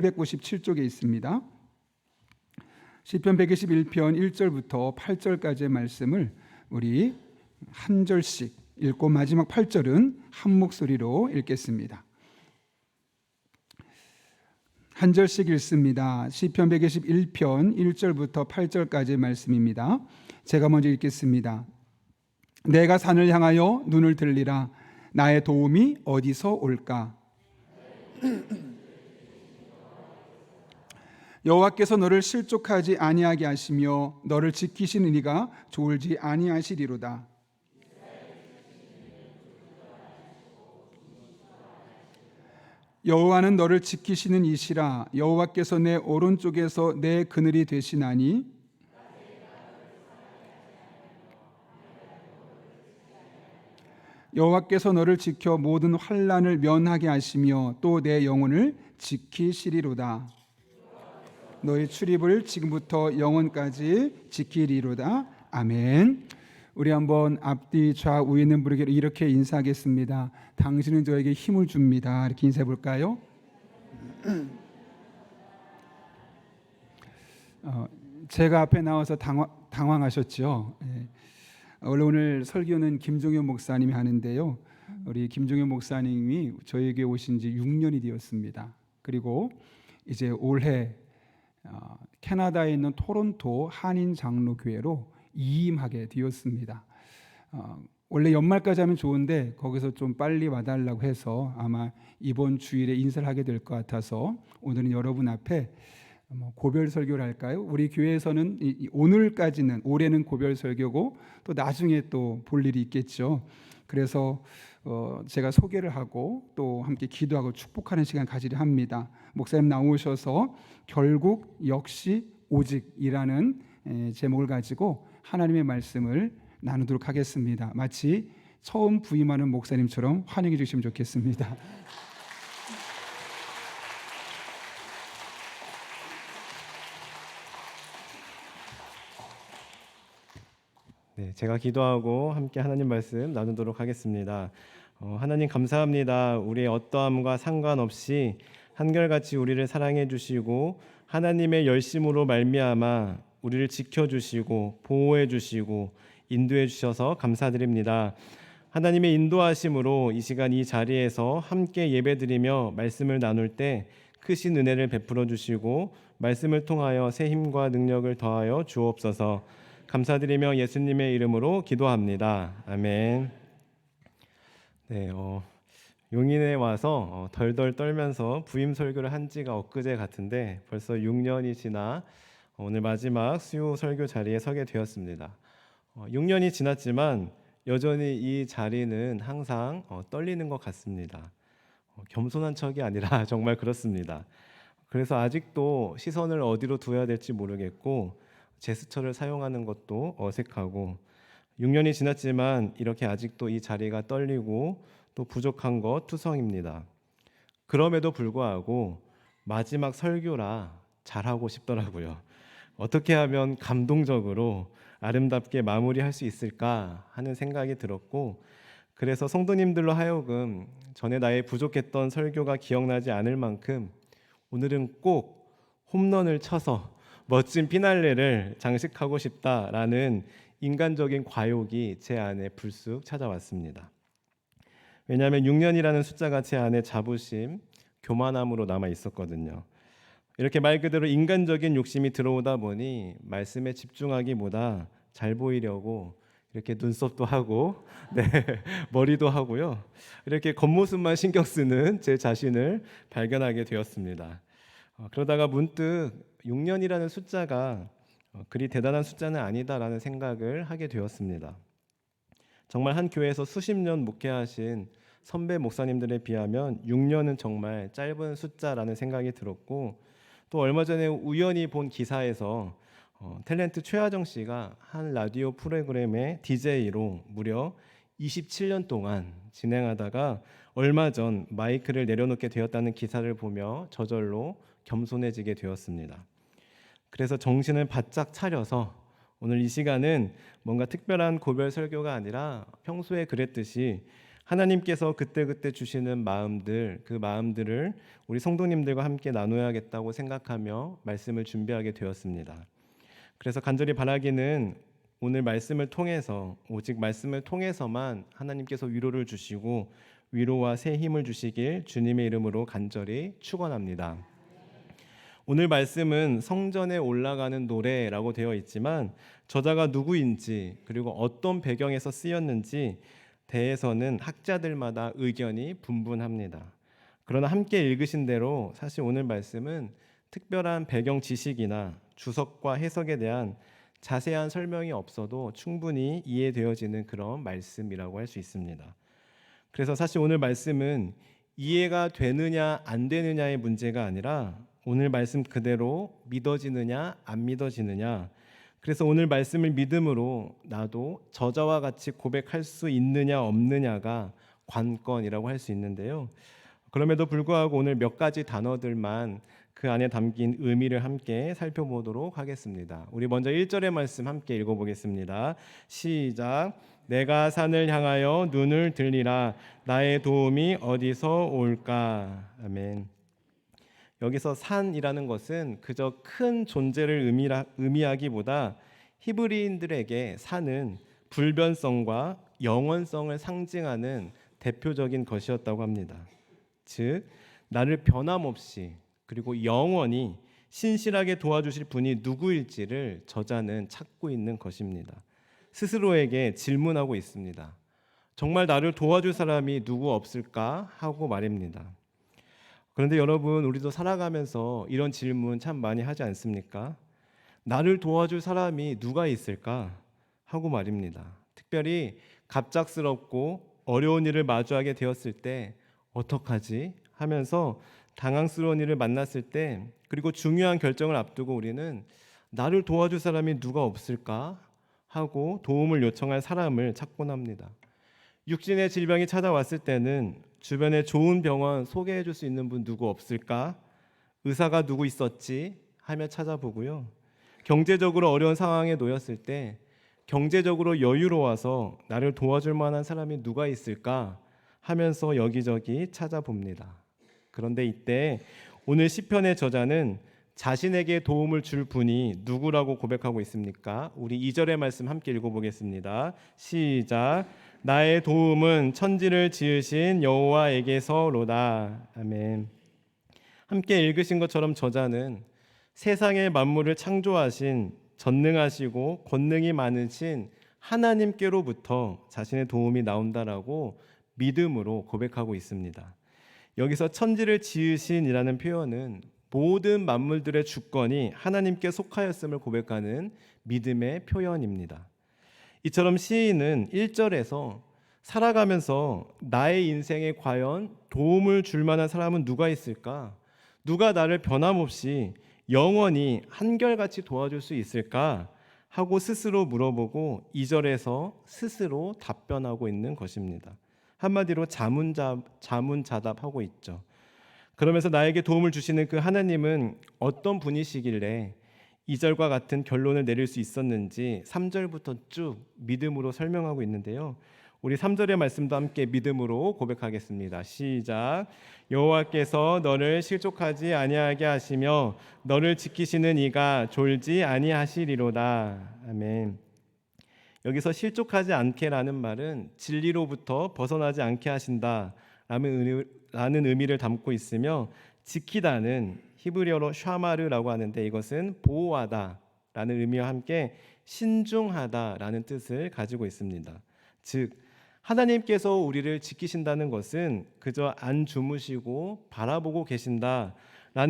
197쪽에 있습니다. 시편 121편 1절부터 8절까지의 말씀을 우리 한 절씩 읽고 마지막 8절은 한 목소리로 읽겠습니다. 한 절씩 읽습니다. 시편 121편 1절부터 8절까지의 말씀입니다. 제가 먼저 읽겠습니다. 내가 산을 향하여 눈을 들리라. 나의 도움이 어디서 올까? 여호와께서 너를 실족하지 아니하게 하시며 너를 지키시는 이가 졸지 아니하시리로다. 여호와는 너를 지키시는 이시라. 여호와께서 내 오른쪽에서 내 그늘이 되시나니 여호와께서 너를 지켜 모든 환난을 면하게 하시며 또 내 영혼을 지키시리로다. 너의 출입을 지금부터 영원까지 지키리로다. 아멘. 우리 한번 앞뒤 좌우에 있는 분에게 이렇게 인사하겠습니다. 당신은 저에게 힘을 줍니다. 이렇게 인사해 볼까요? 제가 앞에 나와서 당황하셨죠? 원래 오늘 설교는 김종현 목사님이 하는데요. 우리 김종현 목사님이 저에게 오신 지 6년이 되었습니다. 그리고 이제 올해 캐나다에 있는 토론토 한인 장로교회로 이임하게 되었습니다. 원래 연말까지 하면 좋은데 거기서 좀 빨리 와달라고 해서 아마 이번 주일에 인사를 하게 될 것 같아서 오늘은 여러분 앞에 고별 설교를 할까요? 우리 교회에서는 오늘까지는 올해는 고별 설교고 또 나중에 또 볼 일이 있겠죠. 그래서 제가 소개를 하고 또 함께 기도하고 축복하는 시간 가지려 합니다. 목사님 나오셔서 결국 역시 오직이라는 제목을 가지고 하나님의 말씀을 나누도록 하겠습니다. 마치 처음 부임하는 목사님처럼 환영해 주시면 좋겠습니다. 네, 제가 기도하고 함께 하나님 말씀 나누도록 하겠습니다. 하나님 감사합니다. 우리의 어떠함과 상관없이 한결같이 우리를 사랑해 주시고 하나님의 열심으로 말미암아 우리를 지켜주시고 보호해 주시고 인도해 주셔서 감사드립니다. 하나님의 인도하심으로 이 시간 이 자리에서 함께 예배드리며 말씀을 나눌 때 크신 은혜를 베풀어 주시고 말씀을 통하여 새 힘과 능력을 더하여 주옵소서. 감사드리며 예수님의 이름으로 기도합니다. 아멘. 네, 용인에 와서 덜덜 떨면서 부임 설교를 한 지가 엊그제 같은데 벌써 6년이 지나 오늘 마지막 수요 설교 자리에 서게 되었습니다. 6년이 지났지만 여전히 이 자리는 항상 떨리는 것 같습니다. 겸손한 척이 아니라 정말 그렇습니다. 그래서 아직도 시선을 어디로 두어야 될지 모르겠고 제스처를 사용하는 것도 어색하고 6년이 지났지만 이렇게 아직도 이 자리가 떨리고 또 부족한 것 투성입니다. 그럼에도 불구하고 마지막 설교라 잘하고 싶더라고요. 어떻게 하면 감동적으로 아름답게 마무리할 수 있을까 하는 생각이 들었고 그래서 성도님들로 하여금 전에 나의 부족했던 설교가 기억나지 않을 만큼 오늘은 꼭 홈런을 쳐서 멋진 피날레를 장식하고 싶다라는 인간적인 과욕이 제 안에 불쑥 찾아왔습니다. 왜냐하면 6년이라는 숫자가 제 안에 자부심, 교만함으로 남아 있었거든요. 이렇게 말 그대로 인간적인 욕심이 들어오다 보니 말씀에 집중하기보다 잘 보이려고 이렇게 눈썹도 하고 네, 머리도 하고요. 이렇게 겉모습만 신경 쓰는 제 자신을 발견하게 되었습니다. 그러다가 문득 6년이라는 숫자가 그리 대단한 숫자는 아니다라는 생각을 하게 되었습니다. 정말 한 교회에서 수십 년 목회하신 선배 목사님들에 비하면 6년은 정말 짧은 숫자라는 생각이 들었고 또 얼마 전에 우연히 본 기사에서 탤런트 최하정 씨가 한 라디오 프로그램의 DJ로 무려 27년 동안 진행하다가 얼마 전 마이크를 내려놓게 되었다는 기사를 보며 저절로 겸손해지게 되었습니다. 그래서 정신을 바짝 차려서 오늘 이 시간은 뭔가 특별한 고별 설교가 아니라 평소에 그랬듯이 하나님께서 그때그때 주시는 마음들, 그 마음들을 우리 성도님들과 함께 나눠야겠다고 생각하며 말씀을 준비하게 되었습니다. 그래서 간절히 바라기는 오늘 말씀을 통해서, 오직 말씀을 통해서만 하나님께서 위로를 주시고 위로와 새 힘을 주시길 주님의 이름으로 간절히 축원합니다. 오늘 말씀은 성전에 올라가는 노래라고 되어 있지만 저자가 누구인지 그리고 어떤 배경에서 쓰였는지 대해서는 학자들마다 의견이 분분합니다. 그러나 함께 읽으신 대로 사실 오늘 말씀은 특별한 배경 지식이나 주석과 해석에 대한 자세한 설명이 없어도 충분히 이해되어지는 그런 말씀이라고 할 수 있습니다. 그래서 사실 오늘 말씀은 이해가 되느냐 안 되느냐의 문제가 아니라 오늘 말씀 그대로 믿어지느냐 안 믿어지느냐, 그래서 오늘 말씀을 믿음으로 나도 저자와 같이 고백할 수 있느냐 없느냐가 관건이라고 할 수 있는데요. 그럼에도 불구하고 오늘 몇 가지 단어들만 그 안에 담긴 의미를 함께 살펴보도록 하겠습니다. 우리 먼저 1절의 말씀 함께 읽어보겠습니다. 시작. 내가 산을 향하여 눈을 들리라. 나의 도움이 어디서 올까? 아멘. 여기서 산이라는 것은 그저 큰 존재를 의미하기보다 히브리인들에게 산은 불변성과 영원성을 상징하는 대표적인 것이었다고 합니다. 즉, 나를 변함없이 그리고 영원히 신실하게 도와주실 분이 누구일지를 저자는 찾고 있는 것입니다. 스스로에게 질문하고 있습니다. 정말 나를 도와줄 사람이 누구 없을까 하고 말입니다. 그런데 여러분, 우리도 살아가면서 이런 질문 참 많이 하지 않습니까? 나를 도와줄 사람이 누가 있을까 하고 말입니다. 특별히 갑작스럽고 어려운 일을 마주하게 되었을 때 어떡하지 하면서 당황스러운 일을 만났을 때, 그리고 중요한 결정을 앞두고 우리는 나를 도와줄 사람이 누가 없을까 하고 도움을 요청할 사람을 찾곤 합니다. 육신의 질병이 찾아왔을 때는 주변에 좋은 병원 소개해 줄 수 있는 분 누구 없을까? 의사가 누구 있었지? 하며 찾아보고요. 경제적으로 어려운 상황에 놓였을 때 경제적으로 여유로워서 나를 도와줄 만한 사람이 누가 있을까? 하면서 여기저기 찾아봅니다. 그런데 이때 오늘 시편의 저자는 자신에게 도움을 줄 분이 누구라고 고백하고 있습니까? 우리 2절의 말씀 함께 읽어보겠습니다. 시작. 나의 도움은 천지를 지으신 여호와에게서로다. 아멘. 함께 읽으신 것처럼 저자는 세상의 만물을 창조하신 전능하시고 권능이 많으신 하나님께로부터 자신의 도움이 나온다라고 믿음으로 고백하고 있습니다. 여기서 천지를 지으신이라는 표현은 모든 만물들의 주권이 하나님께 속하였음을 고백하는 믿음의 표현입니다. 이처럼 시인은 1절에서 살아가면서 나의 인생에 과연 도움을 줄 만한 사람은 누가 있을까? 누가 나를 변함없이 영원히 한결같이 도와줄 수 있을까? 하고 스스로 물어보고 2절에서 스스로 답변하고 있는 것입니다. 한마디로 자문자답하고 있죠. 그러면서 나에게 도움을 주시는 그 하나님은 어떤 분이시길래 2절과 같은 결론을 내릴 수 있었는지 3절부터 쭉 믿음으로 설명하고 있는데요. 우리 3절의 말씀도 함께 믿음으로 고백하겠습니다. 시작. 여호와께서 너를 실족하지 아니하게 하시며 너를 지키시는 이가 졸지 아니하시리로다. 아멘. 여기서 실족하지 않게라는 말은 진리로부터 벗어나지 않게 하신다라는 의미를 담고 있으며, 지키다는 히브리어로 샤마르라고 하는데 이것은 보호하다라는 의미와 함께 신중하다라는 뜻을 가지고 있습니다. 즉, 하나님께서 우리를 지키신다는 것은 그저 안 주무시고 바라보고 계신다라는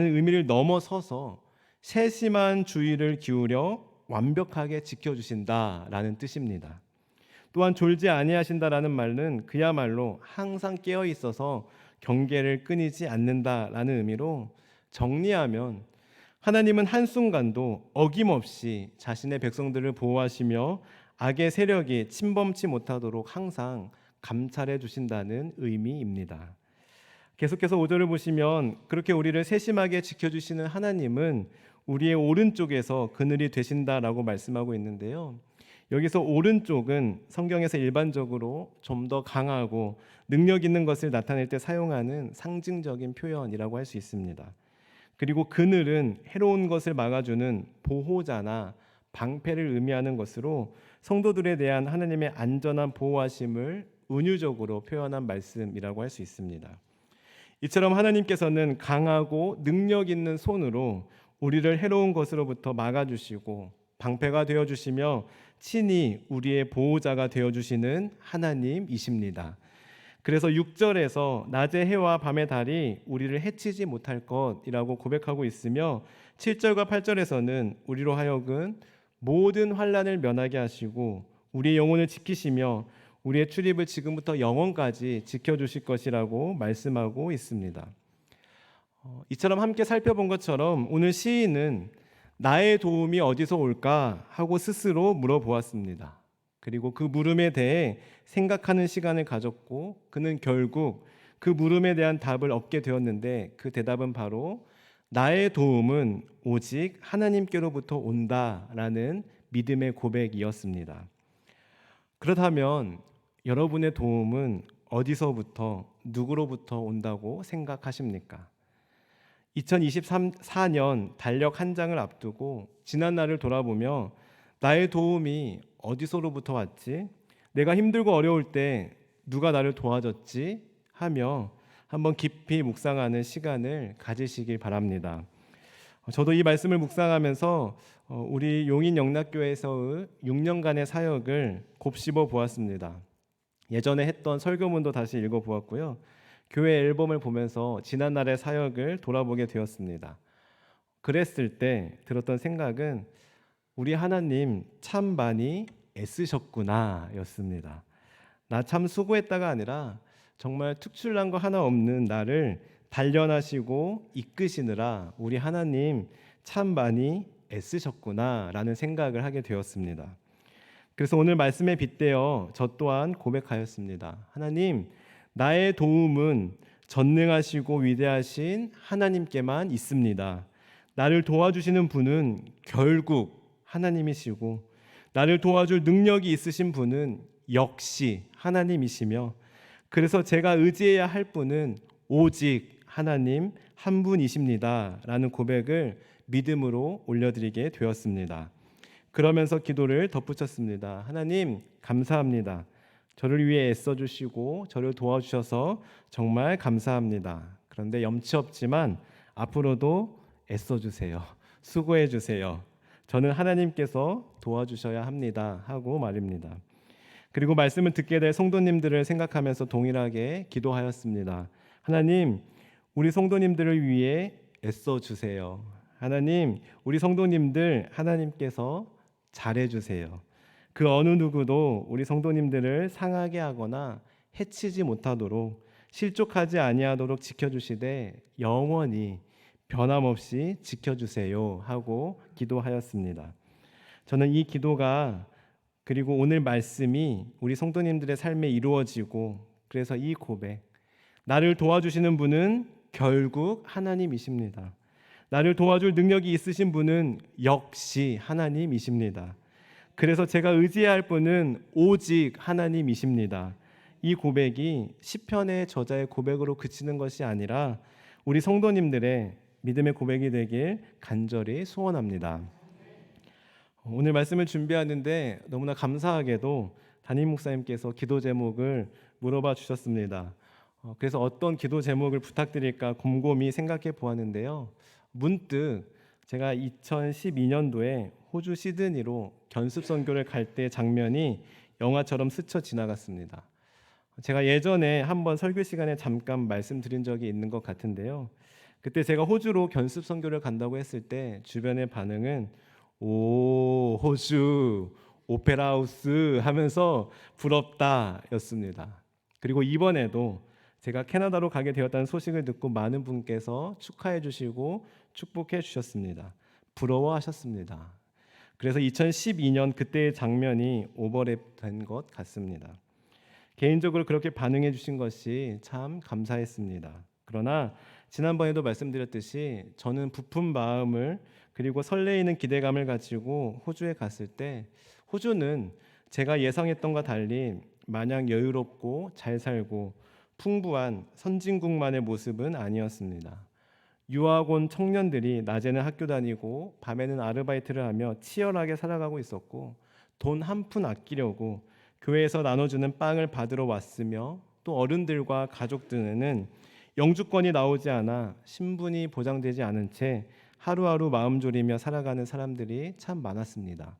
의미를 넘어서서 세심한 주의를 기울여 완벽하게 지켜주신다라는 뜻입니다. 또한 졸지 아니하신다라는 말은 그야말로 항상 깨어 있어서 경계를 끊이지 않는다라는 의미로, 정리하면 하나님은 한순간도 어김없이 자신의 백성들을 보호하시며 악의 세력이 침범치 못하도록 항상 감찰해 주신다는 의미입니다. 계속해서 5절을 보시면 그렇게 우리를 세심하게 지켜주시는 하나님은 우리의 오른쪽에서 그늘이 되신다라고 말씀하고 있는데요. 여기서 오른쪽은 성경에서 일반적으로 좀 더 강하고 능력 있는 것을 나타낼 때 사용하는 상징적인 표현이라고 할 수 있습니다. 그리고 그늘은 해로운 것을 막아주는 보호자나 방패를 의미하는 것으로 성도들에 대한 하나님의 안전한 보호하심을 은유적으로 표현한 말씀이라고 할 수 있습니다. 이처럼 하나님께서는 강하고 능력 있는 손으로 우리를 해로운 것으로부터 막아주시고 방패가 되어주시며 친히 우리의 보호자가 되어주시는 하나님이십니다. 그래서 6절에서 낮의 해와 밤의 달이 우리를 해치지 못할 것이라고 고백하고 있으며 7절과 8절에서는 우리로 하여금 모든 환난을 면하게 하시고 우리의 영혼을 지키시며 우리의 출입을 지금부터 영원까지 지켜주실 것이라고 말씀하고 있습니다. 이처럼 함께 살펴본 것처럼 오늘 시인은 나의 도움이 어디서 올까 하고 스스로 물어보았습니다. 그리고 그 물음에 대해 생각하는 시간을 가졌고 그는 결국 그 물음에 대한 답을 얻게 되었는데 그 대답은 바로 나의 도움은 오직 하나님께로부터 온다라는 믿음의 고백이었습니다. 그렇다면 여러분의 도움은 어디서부터 누구로부터 온다고 생각하십니까? 2024년 달력 한 장을 앞두고 지난 날을 돌아보며 나의 도움이 어디서로부터 왔지? 내가 힘들고 어려울 때 누가 나를 도와줬지? 하며 한번 깊이 묵상하는 시간을 가지시길 바랍니다. 저도 이 말씀을 묵상하면서 우리 용인 영락교회에서의 6년간의 사역을 곱씹어 보았습니다. 예전에 했던 설교문도 다시 읽어보았고요. 교회 앨범을 보면서 지난날의 사역을 돌아보게 되었습니다. 그랬을 때 들었던 생각은 우리 하나님 참 많이 애쓰셨구나 였습니다. 나 참 수고했다가 아니라 정말 특출난 거 하나 없는 나를 단련하시고 이끄시느라 우리 하나님 참 많이 애쓰셨구나 라는 생각을 하게 되었습니다. 그래서 오늘 말씀에 빗대어 저 또한 고백하였습니다. 하나님, 나의 도움은 전능하시고 위대하신 하나님께만 있습니다. 나를 도와주시는 분은 결국 하나님이시고 나를 도와줄 능력이 있으신 분은 역시 하나님이시며 그래서 제가 의지해야 할 분은 오직 하나님 한 분이십니다 라는 고백을 믿음으로 올려드리게 되었습니다. 그러면서 기도를 덧붙였습니다. 하나님 감사합니다. 저를 위해 애써주시고 저를 도와주셔서 정말 감사합니다. 그런데 염치 없지만 앞으로도 애써주세요. 수고해주세요. 저는 하나님께서 도와주셔야 합니다 하고 말입니다. 그리고 말씀을 듣게 될 성도님들을 생각하면서 동일하게 기도하였습니다. 하나님, 우리 성도님들을 위해 애써주세요. 하나님, 우리 성도님들 하나님께서 잘해주세요. 그 어느 누구도 우리 성도님들을 상하게 하거나 해치지 못하도록 실족하지 아니하도록 지켜주시되 영원히 변함없이 지켜주세요 하고 기도하였습니다. 저는 이 기도가 그리고 오늘 말씀이 우리 성도님들의 삶에 이루어지고 그래서 이 고백 나를 도와주시는 분은 결국 하나님이십니다. 나를 도와줄 능력이 있으신 분은 역시 하나님이십니다. 그래서 제가 의지해야 할 분은 오직 하나님이십니다. 이 고백이 시편의 저자의 고백으로 그치는 것이 아니라 우리 성도님들의 믿음의 고백이 되길 간절히 소원합니다. 오늘 말씀을 준비하는데 너무나 감사하게도 담임 목사님께서 기도 제목을 물어봐 주셨습니다. 그래서 어떤 기도 제목을 부탁드릴까 곰곰이 생각해 보았는데요. 문득 제가 2012년도에 호주 시드니로 견습 선교를 갈 때 장면이 영화처럼 스쳐 지나갔습니다. 제가 예전에 한번 설교 시간에 잠깐 말씀드린 적이 있는 것 같은데요. 그때 제가 호주로 견습 선교를 간다고 했을 때 주변의 반응은 오 호주 오페라 하우스 하면서 부럽다 였습니다. 그리고 이번에도 제가 캐나다로 가게 되었다는 소식을 듣고 많은 분께서 축하해 주시고 축복해 주셨습니다. 부러워하셨습니다. 그래서 2012년 그때의 장면이 오버랩된 것 같습니다. 개인적으로 그렇게 반응해 주신 것이 참 감사했습니다. 그러나 지난번에도 말씀드렸듯이 저는 부푼 마음을 그리고 설레이는 기대감을 가지고 호주에 갔을 때 호주는 제가 예상했던과 달리 마냥 여유롭고 잘 살고 풍부한 선진국만의 모습은 아니었습니다. 유학 온 청년들이 낮에는 학교 다니고 밤에는 아르바이트를 하며 치열하게 살아가고 있었고, 돈 한 푼 아끼려고 교회에서 나눠주는 빵을 받으러 왔으며, 또 어른들과 가족들은 영주권이 나오지 않아 신분이 보장되지 않은 채 하루하루 마음 졸이며 살아가는 사람들이 참 많았습니다.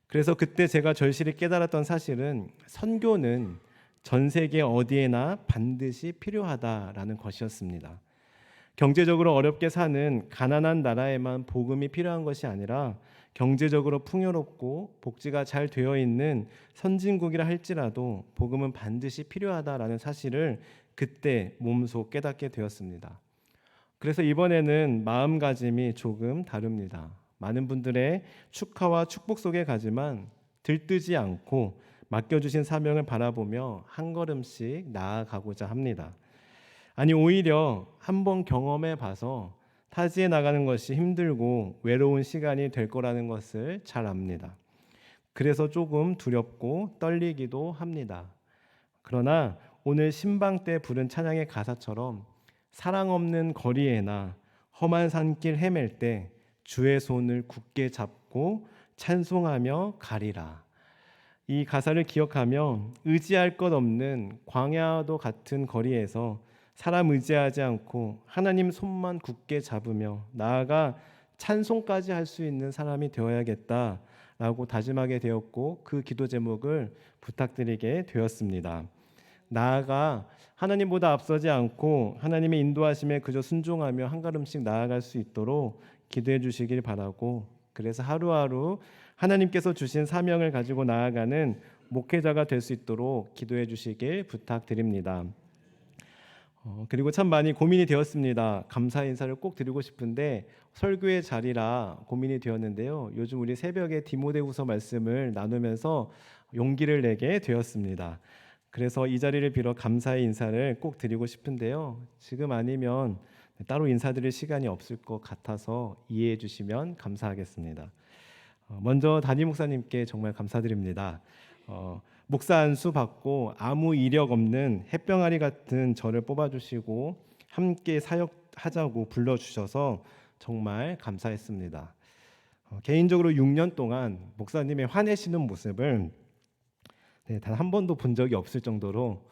그래서 그때 제가 절실히 깨달았던 사실은 선교는 전 세계 어디에나 반드시 필요하다라는 것이었습니다. 경제적으로 어렵게 사는 가난한 나라에만 복음이 필요한 것이 아니라 경제적으로 풍요롭고 복지가 잘 되어 있는 선진국이라 할지라도 복음은 반드시 필요하다라는 사실을 그때 몸소 깨닫게 되었습니다. 그래서 이번에는 마음가짐이 조금 다릅니다. 많은 분들의 축하와 축복 속에 가지만 들뜨지 않고 맡겨주신 사명을 바라보며 한 걸음씩 나아가고자 합니다. 아니, 오히려 한번 경험해 봐서 타지에 나가는 것이 힘들고 외로운 시간이 될 거라는 것을 잘 압니다. 그래서 조금 두렵고 떨리기도 합니다. 그러나 오늘 신방 때 부른 찬양의 가사처럼 사랑 없는 거리에나 험한 산길 헤맬 때 주의 손을 굳게 잡고 찬송하며 가리라. 이 가사를 기억하며 의지할 것 없는 광야도 같은 거리에서 사람 의지하지 않고 하나님 손만 굳게 잡으며 나아가 찬송까지 할 수 있는 사람이 되어야겠다라고 다짐하게 되었고, 그 기도 제목을 부탁드리게 되었습니다. 나아가 하나님보다 앞서지 않고 하나님의 인도하심에 그저 순종하며 한 걸음씩 나아갈 수 있도록 기도해 주시길 바라고, 그래서 하루하루 하나님께서 주신 사명을 가지고 나아가는 목회자가 될 수 있도록 기도해 주시길 부탁드립니다. 그리고 참 많이 고민이 되었습니다. 감사 인사를 꼭 드리고 싶은데 설교의 자리라 고민이 되었는데요. 요즘 우리 새벽에 디모데후서 말씀을 나누면서 용기를 내게 되었습니다. 그래서 이 자리를 빌어 감사의 인사를 꼭 드리고 싶은데요. 지금 아니면 따로 인사드릴 시간이 없을 것 같아서 이해해 주시면 감사하겠습니다. 먼저 담임 목사님께 정말 감사드립니다. 목사 안수 받고 아무 이력 없는 햇병아리 같은 저를 뽑아주시고 함께 사역하자고 불러주셔서 정말 감사했습니다. 개인적으로 6년 동안 목사님의 화내시는 모습을 단 한 번도 본 적이 없을 정도로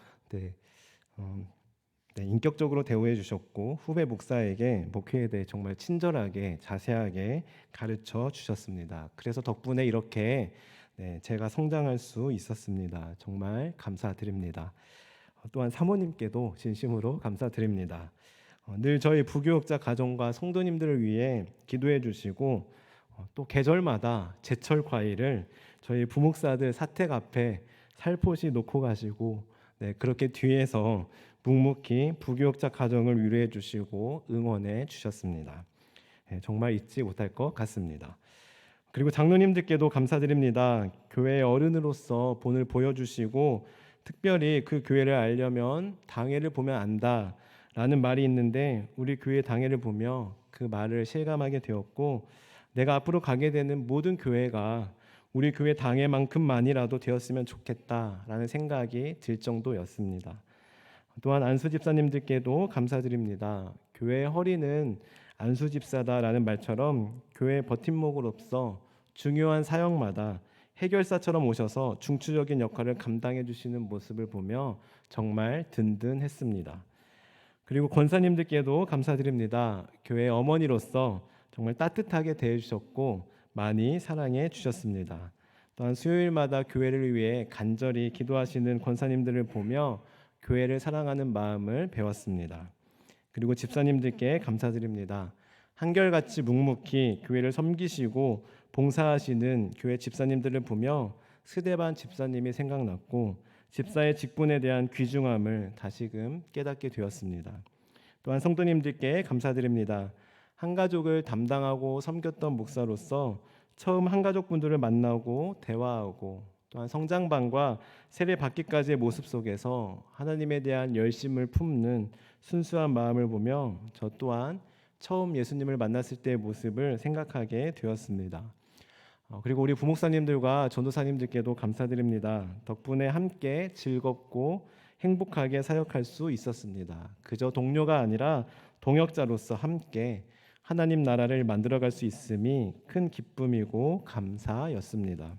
인격적으로 대우해 주셨고, 후배 목사에게 목회에 대해 정말 친절하게 자세하게 가르쳐 주셨습니다. 그래서 덕분에 이렇게 제가 성장할 수 있었습니다. 정말 감사드립니다. 또한 사모님께도 진심으로 감사드립니다. 늘 저희 부교육자 가정과 성도님들을 위해 기도해 주시고, 또 계절마다 제철 과일을 저희 부목사들 사택 앞에 살포시 놓고 가시고, 그렇게 뒤에서 묵묵히 부교육자 가정을 위로해 주시고 응원해 주셨습니다. 정말 잊지 못할 것 같습니다. 그리고 장로님들께도 감사드립니다. 교회의 어른으로서 본을 보여주시고, 특별히 그 교회를 알려면 당회를 보면 안다라는 말이 있는데, 우리 교회 당회를 보며 그 말을 실감하게 되었고, 내가 앞으로 가게 되는 모든 교회가 우리 교회 당회만큼만이라도 되었으면 좋겠다라는 생각이 들 정도였습니다. 또한 안수 집사님들께도 감사드립니다. 교회의 허리는 안수 집사다라는 말처럼 교회의 버팀목으로서 중요한 사역마다 해결사처럼 오셔서 중추적인 역할을 감당해 주시는 모습을 보며 정말 든든했습니다. 그리고 권사님들께도 감사드립니다. 교회의 어머니로서 정말 따뜻하게 대해 주셨고 많이 사랑해 주셨습니다. 또한 수요일마다 교회를 위해 간절히 기도하시는 권사님들을 보며 교회를 사랑하는 마음을 배웠습니다. 그리고 집사님들께 감사드립니다. 한결같이 묵묵히 교회를 섬기시고 봉사하시는 교회 집사님들을 보며 스데반 집사님이 생각났고, 집사의 직분에 대한 귀중함을 다시금 깨닫게 되었습니다. 또한 성도님들께 감사드립니다. 한가족을 담당하고 섬겼던 목사로서 처음 한가족분들을 만나고 대화하고, 또한 성장반과 세례받기까지의 모습 속에서 하나님에 대한 열심을 품는 순수한 마음을 보며 저 또한 처음 예수님을 만났을 때의 모습을 생각하게 되었습니다. 그리고 우리 부목사님들과 전도사님들께도 감사드립니다. 덕분에 함께 즐겁고 행복하게 사역할 수 있었습니다. 그저 동료가 아니라 동역자로서 함께 하나님 나라를 만들어갈 수 있음이 큰 기쁨이고 감사였습니다.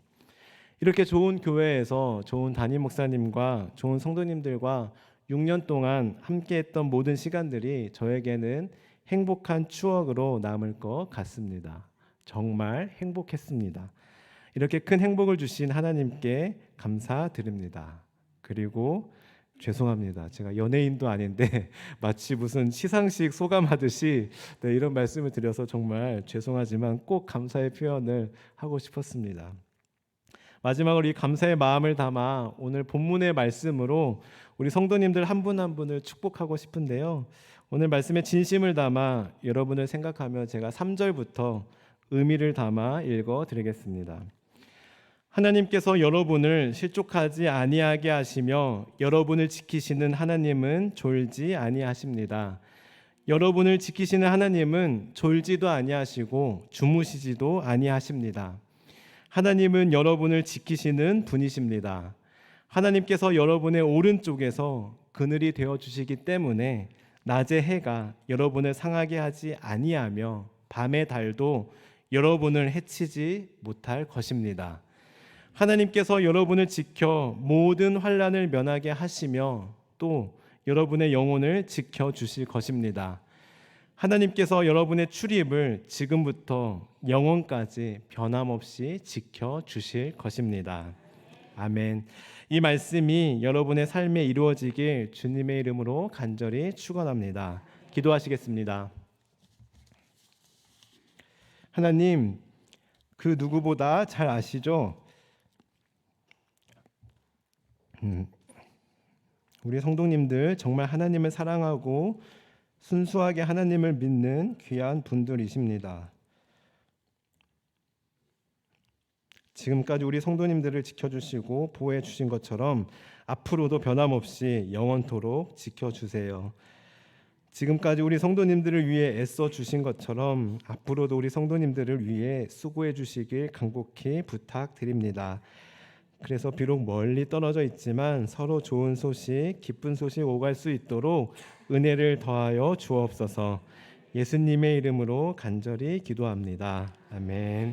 이렇게 좋은 교회에서 좋은 담임 목사님과 좋은 성도님들과 6년 동안 함께했던 모든 시간들이 저에게는 행복한 추억으로 남을 것 같습니다. 정말 행복했습니다. 이렇게 큰 행복을 주신 하나님께 감사드립니다. 그리고 죄송합니다. 제가 연예인도 아닌데 마치 무슨 시상식 소감하듯이 이런 말씀을 드려서 정말 죄송하지만 꼭 감사의 표현을 하고 싶었습니다. 마지막으로 이 감사의 마음을 담아 오늘 본문의 말씀으로 우리 성도님들 한 분 한 분을 축복하고 싶은데요. 오늘 말씀에 진심을 담아 여러분을 생각하며 제가 3절부터 의미를 담아 읽어 드리겠습니다. 하나님께서 여러분을 실족하지 아니하게 하시며 여러분을 지키시는 하나님은 졸지 아니하십니다. 여러분을 지키시는 하나님은 졸지도 아니하시고 주무시지도 아니하십니다. 하나님은 여러분을 지키시는 분이십니다. 하나님께서 여러분의 오른쪽에서 그늘이 되어 주시기 때문에 낮의 해가 여러분을 상하게 하지 아니하며 밤의 달도 여러분을 해치지 못할 것입니다. 하나님께서 여러분을 지켜 모든 환난을 면하게 하시며 또 여러분의 영혼을 지켜 주실 것입니다. 하나님께서 여러분의 출입을 지금부터 영원까지 변함없이 지켜 주실 것입니다. 아멘. 이 말씀이 여러분의 삶에 이루어지길 주님의 이름으로 간절히 축원합니다. 기도하시겠습니다. 하나님, 그 누구보다 잘 아시죠? 우리 성도님들 정말 하나님을 사랑하고 순수하게 하나님을 믿는 귀한 분들이십니다. 지금까지 우리 성도님들을 지켜주시고 보호해 주신 것처럼 앞으로도 변함없이 영원토록 지켜주세요. 지금까지 우리 성도님들을 위해 애써 주신 것처럼 앞으로도 우리 성도님들을 위해 수고해 주시길 간곡히 부탁드립니다. 그래서 비록 멀리 떨어져 있지만 서로 좋은 소식, 기쁜 소식 오갈 수 있도록 은혜를 더하여 주옵소서. 예수님의 이름으로 간절히 기도합니다. 아멘.